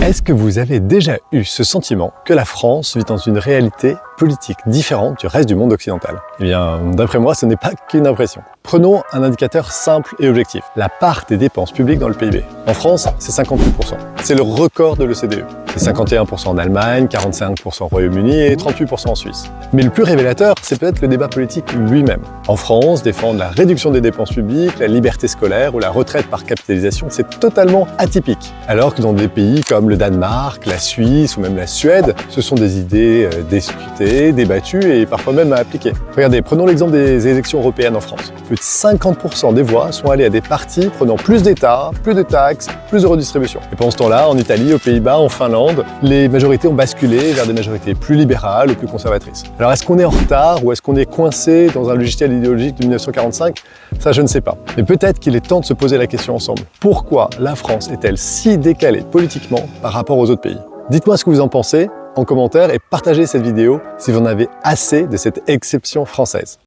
Est-ce que vous avez déjà eu ce sentiment que la France vit dans une réalité politique différente du reste du monde occidental? Eh bien, d'après moi, ce n'est pas qu'une impression. Prenons un indicateur simple et objectif, la part des dépenses publiques dans le PIB. En France, c'est 58%. C'est le record de l'OCDE. C'est 51% en Allemagne, 45% au Royaume-Uni et 38% en Suisse. Mais le plus révélateur, c'est peut-être le débat politique lui-même. En France, défendre la réduction des dépenses publiques, la liberté scolaire ou la retraite par capitalisation, c'est totalement atypique. Alors que dans des pays comme le Danemark, la Suisse ou même la Suède, ce sont des idées discutées, débattues et parfois même à appliquer. Regardez, prenons l'exemple des élections européennes en France. Plus de 50% des voix sont allées à des partis prenant plus d'État, plus de taxes, plus de redistribution. Et pendant ce temps-là, en Italie, aux Pays-Bas, en Finlande, les majorités ont basculé vers des majorités plus libérales ou plus conservatrices. Alors est-ce qu'on est en retard ou est-ce qu'on est coincé dans un logiciel idéologique de 1945? Ça, je ne sais pas. Mais peut-être qu'il est temps de se poser la question ensemble. Pourquoi la France est-elle si décalée politiquement par rapport aux autres pays? Dites-moi ce que vous en pensez en commentaire et partagez cette vidéo si vous en avez assez de cette exception française.